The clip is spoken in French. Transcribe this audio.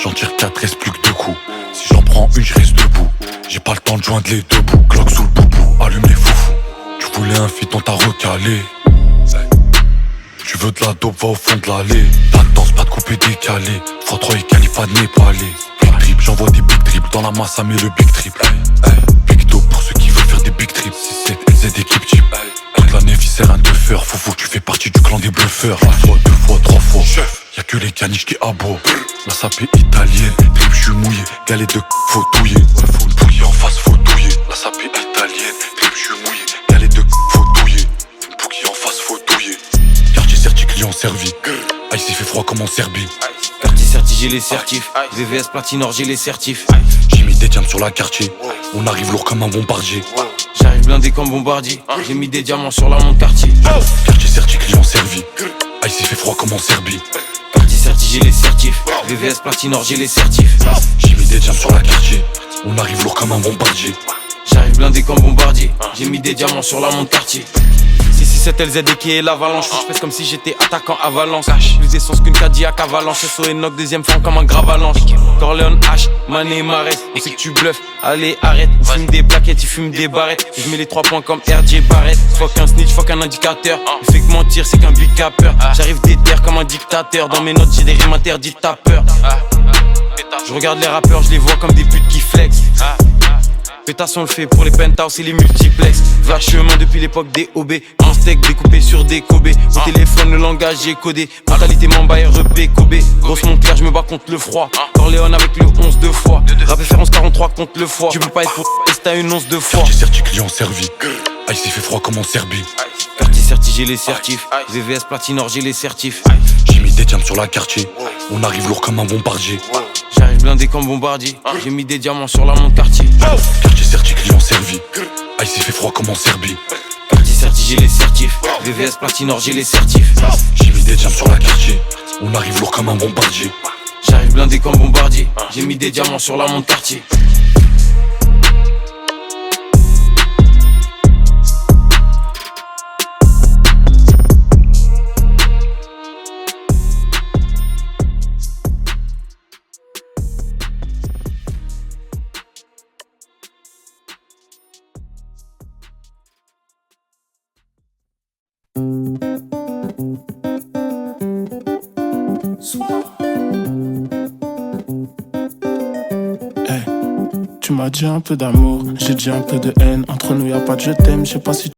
J'en tire 4, reste plus que 2 coups. Si j'en prends une, je reste debout. J'ai pas le temps de joindre les deux bouts. Glock sous le boubou, allume les foufous. Tu voulais un feat, on t'a recalé. Tu veux de la dope, va au fond de l'allée. La danse, pas de coupé décalé. x3 et Khalifa de Népalais. Big trip, j'envoie des big trips. Dans la masse, ça met le big trip. Big dope pour ceux qui veulent faire des big trips. 6-7, LZ équipe type. Toute l'année, viscère un teufeur. Foufou, tu fais partie du clan des bluffeurs. Une fois, 2 fois, 3 fois. Y'a que les caniches qui aboient. La sapée italienne. Trip, j'suis mouillé. Galette de faut douiller. Faut le bouillir en face, faut douiller. La sapée italienne. Trip, j'suis mouillé. Galette de faut douiller. Une bouquille en face, faut douiller. Quartier certi, client servi. Ice, il fait froid comme en Serbie. Quartier certi, j'ai les certifs. VVS Platinor, j'ai les certifs. J'ai mis des diamants sur la quartier. On arrive lourd comme un bombardier. J'arrive blindé comme bombardier. J'ai mis des diamants sur la montre quartier. Quartier certi, client servi. Ice, il fait froid comme en Serbie. Quartier certi, j'ai les certifs. VVS Platinor, j'ai les certifs. J'ai mis des diamants sur la quartier. On arrive lourd comme un bombardier. J'arrive blindé comme bombardier. J'ai mis des diamants sur la montre quartier. 667 LZD qui est l'avalanche. Je fais comme si j'étais attaquant à Valence. Plus essence qu'une Cadillac à Valence. SO et knock, deuxième forme comme un gravalanche. Corleone H, Mané Marès. On sait que tu bluffes, allez arrête. On fume des plaquettes, il fume des barrettes. Je mets les 3 points comme RJ Barrett. Fuck un snitch, fuck un indicateur. Il fait que mentir, c'est qu'un big capper. J'arrive déter comme un dictateur. Dans mes notes, j'ai des rimes interdites, t'as peur. Je regarde les rappeurs, je les vois comme des putes qui flex. Pétasse on le fait pour les penthouse et les multiplex. Va chemin depuis l'époque des OB. Un steak découpé sur des Kobe. Au téléphone le langage j'ai codé. Mentalité Mamba REP Kobe. Grosse montre je me bats contre le froid. Corleone avec le 11 deux fois. Rappé faire 11-43 contre le foie. Tu peux pas être pour si t'as une once de foi. Quartier certi, client servi. Ice, il fait froid comme en Serbie. Quartier certi j'ai les certifs. VVS Platinor j'ai les certifs. J'ai mis des diamants sur la quartier. On arrive lourd comme un bombardier. J'arrive blindé comme bombardier. J'ai mis des diamants sur la montre quartier. Quartier certi, client servi. Ice, il fait froid comme en Serbie. Quartier certi j'ai les certifs. VVS Platinor j'ai les certifs. J'ai mis des diamants sur la quartier. On arrive lourd comme un bombardier. J'arrive blindé comme bombardier. J'ai mis des diamants sur la montre quartier. Tu m'as dit un peu d'amour, j'ai dit un peu de haine. Entre nous y'a pas de je t'aime, je sais pas si